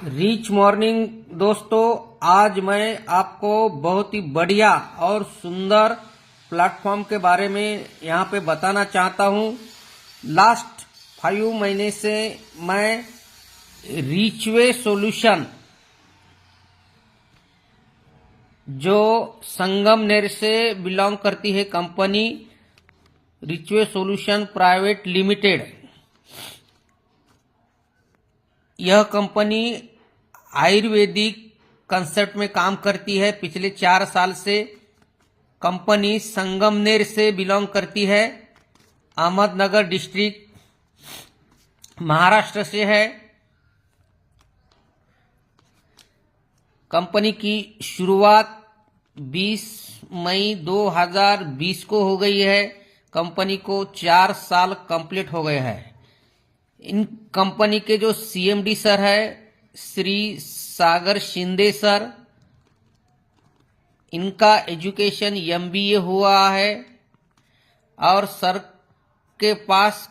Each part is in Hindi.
रिच मॉर्निंग दोस्तों, आज मैं आपको बहुत ही बढ़िया और सुंदर प्लेटफॉर्म के बारे में यहाँ पे बताना चाहता हूँ। लास्ट 5 महीने से मैं रिचवे सॉल्यूशन जो संगमनेर से बिलोंग करती है कंपनी रिचवे सॉल्यूशन प्राइवेट लिमिटेड, यह कंपनी आयुर्वेदिक कंसेप्ट में काम करती है। पिछले 4 साल से कंपनी संगमनेर से बिलोंग करती है, अहमदनगर डिस्ट्रिक्ट महाराष्ट्र से है। कंपनी की शुरुआत 20 मई 2020 को हो गई है। कंपनी को 4 साल कंप्लीट हो गए हैं। इन कंपनी के जो सीएमडी सर है श्री सागर शिंदे सर, इनका एजुकेशन एमबीए हुआ है और सर के पास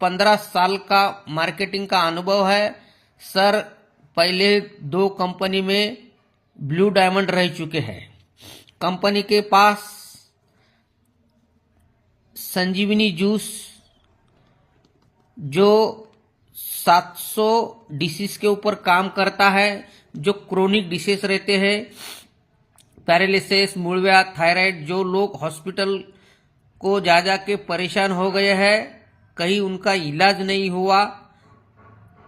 15 साल का मार्केटिंग का अनुभव है। सर पहले 2 कंपनी में ब्लू डायमंड रह चुके हैं। कंपनी के पास संजीवनी जूस जो 700 डिसीज के ऊपर काम करता है, जो क्रोनिक डिसीज रहते हैं, पैरालिसिस, मूलव्याध, थायराइड, जो लोग हॉस्पिटल को जा के परेशान हो गए हैं, कहीं उनका इलाज नहीं हुआ,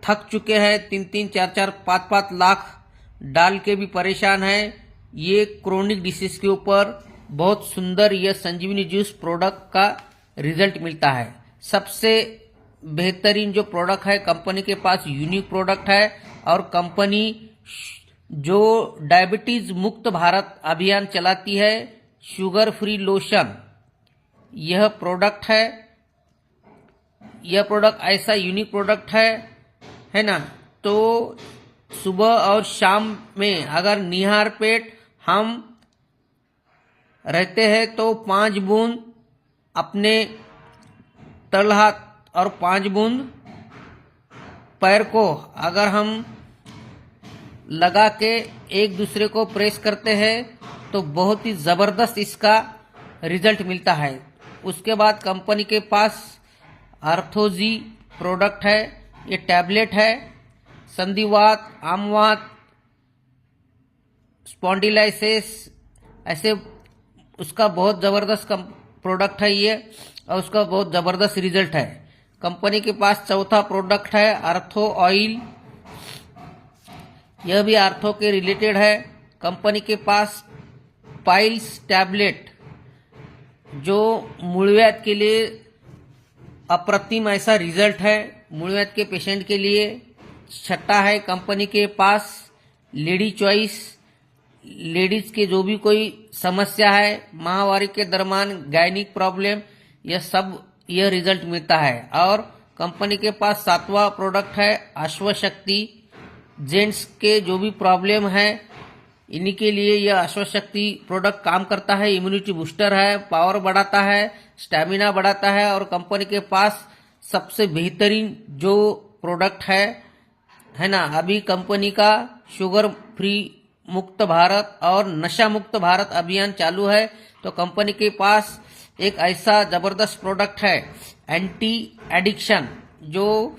थक चुके हैं, 3-3, 4-4, 5-5 लाख डाल के भी परेशान है। ये क्रोनिक डिसीज के ऊपर बहुत सुंदर यह संजीवनी जूस प्रोडक्ट का रिजल्ट मिलता है। सबसे बेहतरीन जो प्रोडक्ट है, कंपनी के पास यूनिक प्रोडक्ट है और कंपनी जो डायबिटीज मुक्त भारत अभियान चलाती है, शुगर फ्री लोशन, यह प्रोडक्ट है। यह प्रोडक्ट ऐसा यूनिक प्रोडक्ट है ना। तो सुबह और शाम में अगर निहार पेट हम रहते हैं तो 5 बूंद अपने तलहाथ और 5 बूंद पैर को अगर हम लगा के एक दूसरे को प्रेस करते हैं तो बहुत ही जबरदस्त इसका रिजल्ट मिलता है। उसके बाद कंपनी के पास आर्थोजी प्रोडक्ट है, ये टैबलेट है। संधिवात, आमवात, स्पॉन्डिलाइसिस, ऐसे उसका बहुत जबरदस्त प्रोडक्ट है ये, और उसका बहुत जबरदस्त रिजल्ट है। कंपनी के पास चौथा प्रोडक्ट है आर्थो ऑयल, यह भी आर्थो के रिलेटेड है। कंपनी के पास पाइल्स टैबलेट जो मूलव्याध के लिए अप्रतिम ऐसा रिजल्ट है, मूलव्याध के पेशेंट के लिए। छठा है कंपनी के पास लेडी चॉइस, लेडीज के जो भी कोई समस्या है, माहवारी के दरमियान गायनिक प्रॉब्लम, यह रिजल्ट मिलता है। और कंपनी के पास 7वां प्रोडक्ट है अश्वशक्ति, जेंट्स के जो भी प्रॉब्लम है इन्हीं के लिए यह अश्वशक्ति प्रोडक्ट काम करता है। इम्यूनिटी बूस्टर है, पावर बढ़ाता है, स्टैमिना बढ़ाता है। और कंपनी के पास सबसे बेहतरीन जो प्रोडक्ट है ना, अभी कंपनी का शुगर फ्री मुक्त भारत और नशा मुक्त भारत अभियान चालू है। तो कंपनी के पास एक ऐसा जबरदस्त प्रोडक्ट है एंटी एडिक्शन, जो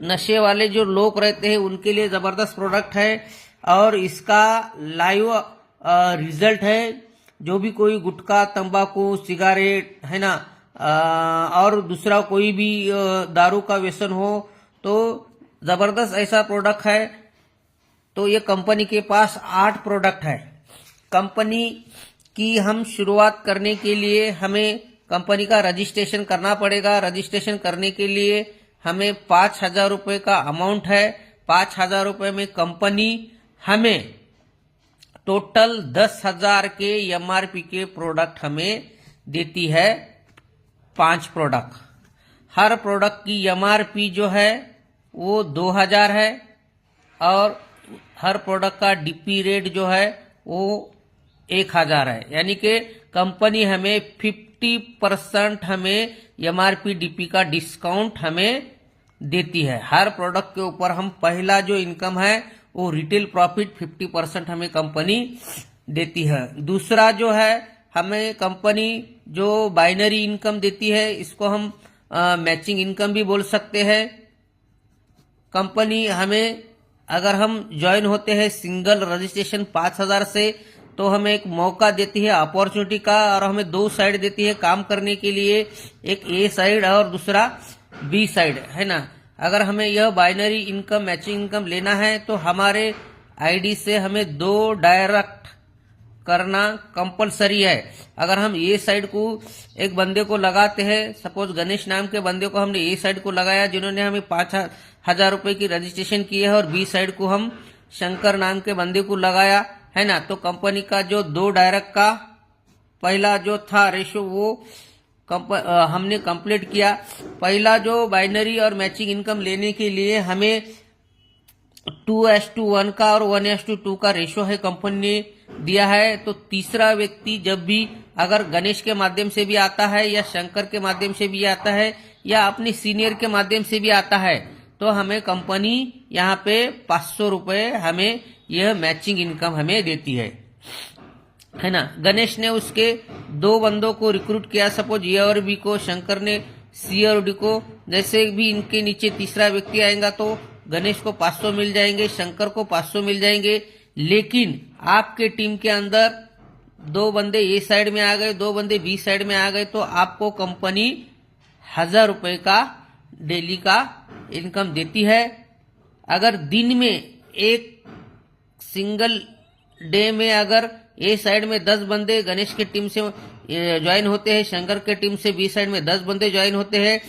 नशे वाले जो लोग रहते हैं उनके लिए जबरदस्त प्रोडक्ट है। और इसका लाइव रिजल्ट है, जो भी कोई गुटखा, तंबाकू, सिगारेट है ना, और दूसरा कोई भी दारू का व्यसन हो, तो जबरदस्त ऐसा प्रोडक्ट है। तो ये कंपनी के पास 8 प्रोडक्ट है। कंपनी की हम शुरुआत करने के लिए हमें कंपनी का रजिस्ट्रेशन करना पड़ेगा। रजिस्ट्रेशन करने के लिए हमें 5,000 रुपये का अमाउंट है। 5,000 रुपये में कंपनी हमें टोटल 10,000 के एमआरपी के प्रोडक्ट हमें देती है। 5 प्रोडक्ट, हर प्रोडक्ट की एमआरपी जो है वो 2,000 है और हर प्रोडक्ट का डीपी रेट जो है वो 1,000 है। यानी कि कंपनी हमें 50% हमें एमआरपी डीपी का डिस्काउंट हमें देती है। हर प्रोडक्ट के ऊपर हम पहला जो इनकम है वो रिटेल प्रॉफिट 50% हमें कंपनी देती है। दूसरा जो है हमें कंपनी जो बाइनरी इनकम देती है, इसको हम मैचिंग इनकम भी बोल सकते हैं। कंपनी हमें अगर हम ज्वाइन होते हैं सिंगल रजिस्ट्रेशन 5000 से, तो हमें एक मौका देती है अपॉर्चुनिटी का, और हमें 2 साइड देती है काम करने के लिए, एक ए साइड और दूसरा बी साइड, है ना। अगर हमें यह बाइनरी इनकम मैचिंग इनकम लेना है तो हमारे आईडी से हमें 2 डायरेक्ट करना कंपलसरी है। अगर हम ए साइड को एक बंदे को लगाते हैं, सपोज गणेश नाम के बंदे को हमने ए साइड को लगाया जिन्होंने हमें 5000 रुपए की रजिस्ट्रेशन की है, और बी साइड को हम शंकर नाम के बंदे को लगाया, है ना। तो कंपनी का जो 2 डायरेक्ट का पहला जो था रेशो वो हमने कंप्लीट किया। पहला जो बाइनरी और मैचिंग इनकम लेने के लिए हमें 2:1 का और 1:2 का रेशो है कंपनी ने दिया है। तो तीसरा व्यक्ति जब भी अगर गणेश के माध्यम से भी आता है या शंकर के माध्यम से भी आता है या अपने सीनियर के माध्यम से भी आता है, तो हमें कंपनी यहाँ पे 500 रुपए हमें यह मैचिंग इनकम हमें देती है ना। गणेश ने उसके 2 बंदों को रिक्रूट किया, सपोज ए और बी को, शंकर ने सी और डी को। जैसे भी इनके नीचे तीसरा व्यक्ति आएगा तो गणेश को 500 मिल जाएंगे, शंकर को 500 मिल जाएंगे। लेकिन आपके टीम के अंदर 2 बंदे ए साइड में आ गए, 2 बंदे बी साइड में आ गए, तो आपको कंपनी 1000 रुपए का डेली का इनकम देती है। अगर दिन में एक सिंगल डे में अगर ए साइड में 10 बंदे गणेश के टीम से ज्वाइन होते हैं, शंकर के टीम से बी साइड में 10 बंदे ज्वाइन होते हैं,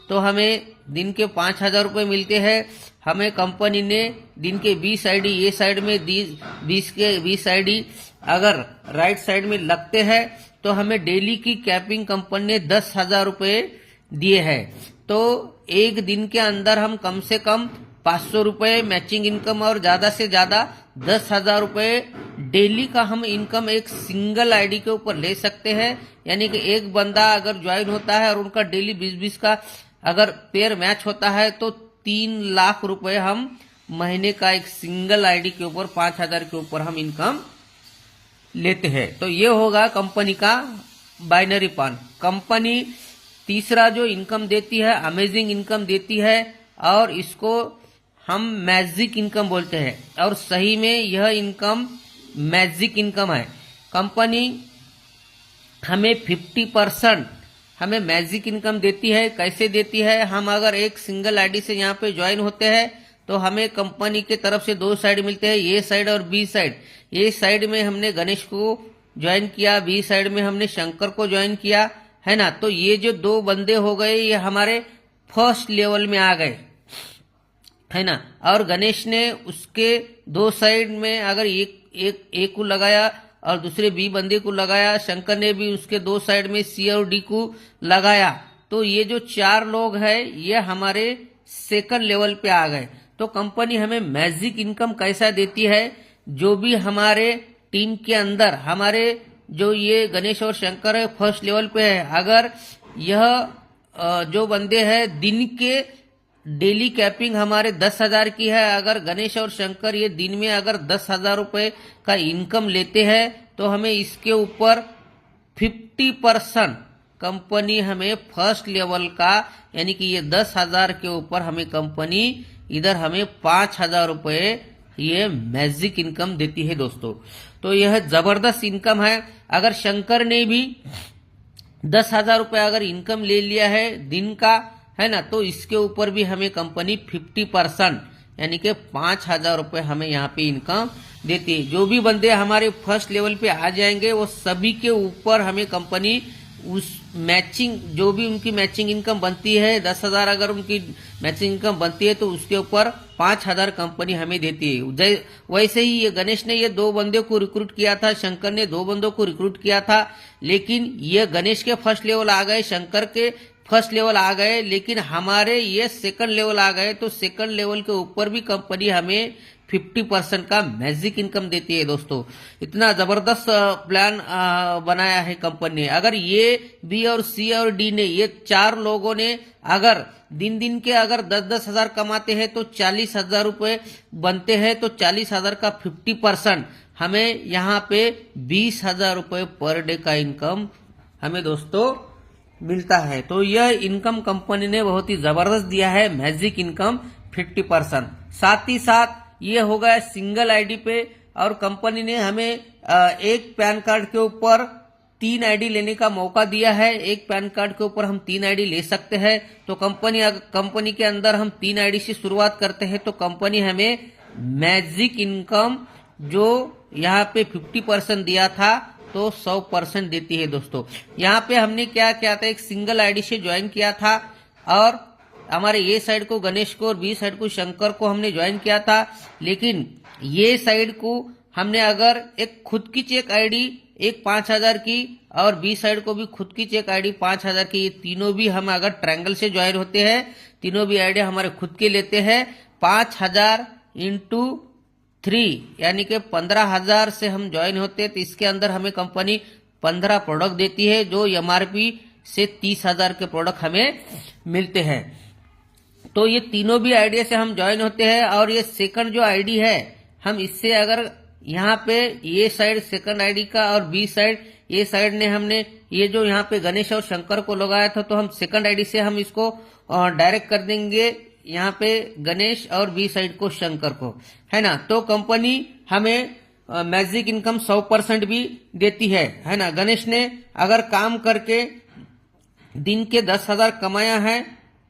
तो हमें दिन के 5000 रुपए मिलते हैं। हमें कंपनी ने दिन के 20 आईडी ए साइड में 20 आईडी अगर राइट साइड में लगते हैं तो हमें डेली की कैपिंग कंपनी ने 10,000 रुपए दिए हैं। तो एक दिन के अंदर हम कम से कम 500 रुपए मैचिंग इनकम और ज्यादा से ज्यादा 10,000 रुपए डेली का हम इनकम एक सिंगल आईडी के ऊपर ले सकते हैं। यानी कि एक बंदा अगर ज्वाइन होता है और उनका डेली 20-20 का अगर पेयर मैच होता है तो 3 लाख रुपए हम महीने का एक सिंगल आईडी के ऊपर 5,000 के ऊपर हम इनकम लेते हैं। तो ये होगा कंपनी का बाइनरी पान। कंपनी तीसरा जो इनकम देती है अमेजिंग इनकम देती है, और इसको हम मैजिक इनकम बोलते हैं, और सही में यह इनकम मैजिक इनकम है। कंपनी हमें 50% हमें मैजिक इनकम देती है। कैसे देती है? हम अगर एक सिंगल आईडी से यहाँ पे ज्वाइन होते हैं तो हमें कंपनी के तरफ से 2 साइड मिलते हैं, ए साइड और बी साइड। ए साइड में हमने गणेश को ज्वाइन किया, बी साइड में हमने शंकर को ज्वाइन किया, है ना। तो ये जो 2 बंदे हो गए ये हमारे फर्स्ट लेवल में आ गए, है ना। और गणेश ने उसके 2 साइड में अगर एक को लगाया और दूसरे बी बंदे को लगाया, शंकर ने भी उसके 2 साइड में सी और डी को लगाया, तो ये जो 4 लोग हैं ये हमारे सेकंड लेवल पे आ गए। तो कंपनी हमें मैजिक इनकम कैसा देती है? जो भी हमारे टीम के अंदर हमारे जो ये गणेश और शंकर है फर्स्ट लेवल पे है, अगर यह जो बंदे हैं दिन के डेली कैपिंग हमारे 10,000 की है, अगर गणेश और शंकर ये दिन में अगर 10,000 रुपए का इनकम लेते हैं तो हमें इसके ऊपर 50% कंपनी हमें फर्स्ट लेवल का, यानी कि ये 10,000 के ऊपर हमें कंपनी इधर हमें 5,000 रुपए ये मैजिक इनकम देती है दोस्तों। तो यह जबरदस्त इनकम है। अगर शंकर ने भी 10,000 रुपए अगर इनकम ले लिया है दिन का, है ना, तो इसके ऊपर भी हमें कंपनी 50% यानी कि 5,000 रुपए हमें यहाँ पे इनकम देती है। जो भी बंदे हमारे फर्स्ट लेवल पे आ जाएंगे वो सभी के ऊपर हमें कंपनी उस मैचिंग जो भी उनकी मैचिंग इनकम बनती है, 10,000 अगर उनकी मैचिंग इनकम बनती है तो उसके ऊपर 5,000 कंपनी हमें देती है। वैसे ही ये गणेश ने ये 2 बंदे को रिक्रूट किया था, शंकर ने 2 बंदों को रिक्रूट किया था, लेकिन ये गणेश के फर्स्ट लेवल आ गए, शंकर के फर्स्ट लेवल आ गए, लेकिन हमारे ये सेकंड लेवल आ गए। तो सेकंड लेवल के ऊपर भी कंपनी हमें 50% का मैजिक इनकम देती है दोस्तों। इतना जबरदस्त प्लान बनाया है कंपनी ने। अगर ये बी और सी और डी ने, ये 4 लोगों ने अगर दिन के अगर 10-10 हजार कमाते हैं तो 40,000 रुपए बनते हैं। तो 40,000 का 50% हमें यहाँ पे 20,000 रुपए पर डे का इनकम हमें दोस्तों मिलता है। तो यह इनकम कंपनी ने बहुत ही जबरदस्त दिया है, मैजिक इनकम 50%। साथ ही साथ ये हो गया सिंगल आईडी पे, और कंपनी ने हमें एक पैन कार्ड के ऊपर 3 आईडी लेने का मौका दिया है। एक पैन कार्ड के ऊपर हम 3 आईडी ले सकते हैं। तो कंपनी के अंदर हम 3 आईडी से शुरुआत करते हैं तो कंपनी हमें मैजिक इनकम जो यहाँ पे 50% दिया था तो 100% देती है दोस्तों। यहाँ पे हमने क्या किया था, एक सिंगल आईडी से ज्वाइन किया था, और हमारे ए साइड को गणेश को और बी साइड को शंकर को हमने ज्वाइन किया था। लेकिन ये साइड को हमने अगर एक खुद की चेक आईडी एक 5,000 की और बी साइड को भी खुद की चेक आईडी 5,000 की, ये तीनों भी हम अगर ट्रायंगल से ज्वाइन होते हैं, तीनों भी आईडी हमारे खुद के लेते हैं, 5,000 इंटू 3 यानी कि 15,000 से हम ज्वाइन होते हैं। तो इसके अंदर हमें कंपनी 15 प्रोडक्ट देती है, जो एमआरपी से 30,000 के प्रोडक्ट हमें मिलते हैं। तो ये तीनों भी आईडी से हम ज्वाइन होते हैं। और ये सेकंड जो आईडी है, हम इससे अगर यहाँ पे ये साइड सेकंड आईडी का और बी साइड ये साइड ने हमने ये जो यहाँ पे गणेश और शंकर को लगाया था, तो हम सेकंड आईडी से हम इसको डायरेक्ट कर देंगे यहाँ पे गणेश और बी साइड को शंकर को, है ना। तो कंपनी हमें मैजिक इनकम 100% भी देती है ना। गणेश ने अगर काम करके दिन के 10,000 कमाया है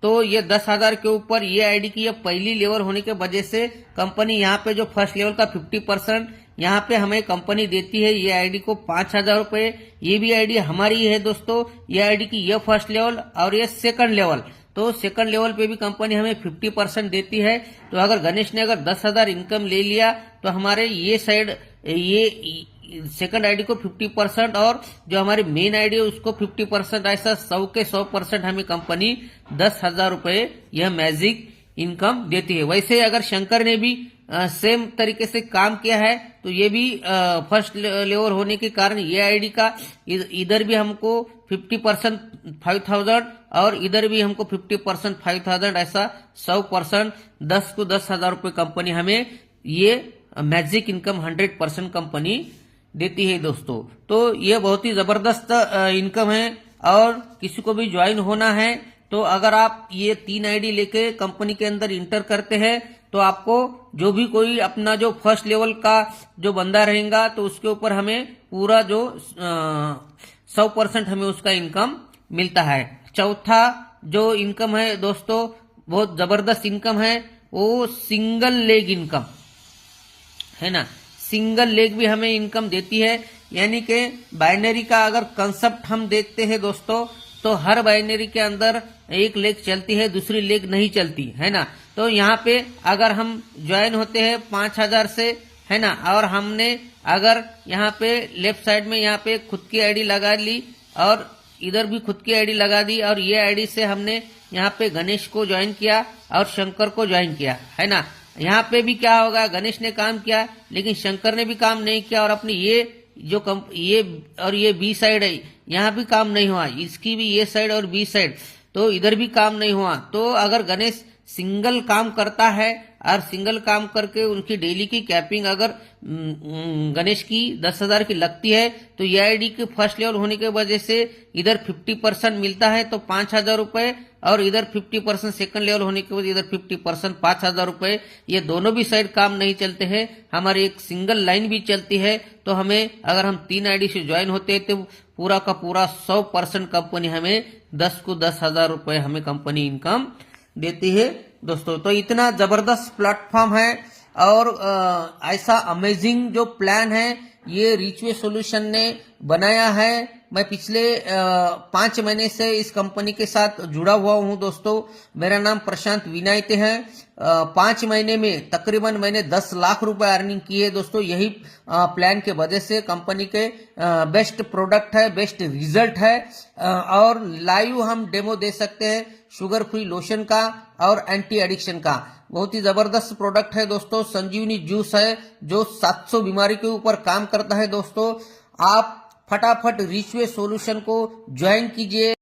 तो ये 10,000 के ऊपर ये आईडी की ये पहली लेवल होने के वजह से कंपनी यहाँ पे जो फर्स्ट लेवल का 50% यहाँ पे हमें कंपनी देती है। ये आईडी को 5,000 रुपए, ये भी आईडी हमारी है दोस्तों। ये आईडी की ये फर्स्ट लेवल और ये सेकंड लेवल, तो सेकंड लेवल पे भी कंपनी हमें 50% देती है। तो अगर गणेश ने अगर 10,000 इनकम ले लिया तो हमारे ये साइड ये सेकंड आईडी को 50% और जो हमारी मेन आईडी है उसको 50%, ऐसा 100 के 100% हमें कंपनी 10,000 रुपए यह मैजिक इनकम देती है। वैसे अगर शंकर ने भी सेम तरीके से काम किया है तो ये भी फर्स्ट लेवल होने के कारण ये आईडी का इधर भी हमको 50% 5,000 और इधर भी हमको 50% 5,000, ऐसा 100% 10 को 10,000 रुपए कंपनी हमें ये मैजिक इनकम 100% कंपनी देती है दोस्तों। तो ये बहुत ही जबरदस्त इनकम है। और किसी को भी ज्वाइन होना है तो अगर आप ये 3 आईडी लेके कंपनी के अंदर इंटर करते हैं तो आपको जो भी कोई अपना जो फर्स्ट लेवल का जो बंदा रहेगा तो उसके ऊपर हमें पूरा जो 100% हमें उसका इनकम मिलता है। चौथा जो इनकम है दोस्तों, बहुत जबरदस्त इनकम है, वो सिंगल लेग इनकम है ना। सिंगल लेग भी हमें इनकम देती है, यानी कि बाइनरी का अगर कंसेप्ट हम देखते हैं दोस्तों, तो हर बाइनरी के अंदर एक लेग चलती है, दूसरी लेग नहीं चलती है ना। तो यहाँ पे अगर हम ज्वाइन होते हैं 5,000 से, है ना, और हमने अगर यहाँ पे लेफ्ट साइड में यहाँ पे खुद की आईडी लगा ली और इधर भी खुद की आईडी लगा दी, और ये आईडी से हमने यहाँ पे गणेश को ज्वाइन किया और शंकर को ज्वाइन किया, है ना। यहाँ पे भी क्या होगा, गणेश ने काम किया लेकिन शंकर ने भी काम नहीं किया, और अपनी ये जो ये और ये बी साइड है यहाँ भी काम नहीं हुआ, इसकी भी ये साइड और बी साइड, तो इधर भी काम नहीं हुआ। तो अगर गणेश सिंगल काम करता है और सिंगल काम करके उनकी डेली की कैपिंग अगर गणेश की 10,000 की लगती है तो ये आईडी के फर्स्ट लेवल होने की वजह से इधर 50% मिलता है तो 5,000 रुपए, और इधर 50% सेकंड लेवल होने की वजह इधर 50% 5,000 रुपए। ये दोनों भी साइड काम नहीं चलते हैं, हमारी एक सिंगल लाइन भी चलती है। तो हमें अगर हम 3 आईडी से ज्वाइन होते हैं तो पूरा का पूरा 100% कंपनी हमें 10 को 10,000 रुपए हमें कंपनी इनकम देती है दोस्तों। तो इतना जबरदस्त प्लेटफॉर्म है और ऐसा अमेजिंग जो प्लान है ये रिचवे सॉल्यूशन ने बनाया है। मैं पिछले 5 महीने से इस कंपनी के साथ जुड़ा हुआ हूं दोस्तों। मेरा नाम प्रशांत विनायते है। 5 महीने में तकरीबन मैंने 10 लाख रुपए अर्निंग की है दोस्तों। यही प्लान के वजह से कंपनी के बेस्ट प्रोडक्ट है, बेस्ट रिजल्ट है। और लाइव हम डेमो दे सकते हैं शुगर फ्री लोशन का और एंटी एडिक्शन का। बहुत ही जबरदस्त प्रोडक्ट है दोस्तों। संजीवनी जूस है जो 700 बीमारी के ऊपर काम करता है दोस्तों। आप फटाफट रिचवे सॉल्यूशन को ज्वाइन कीजिए।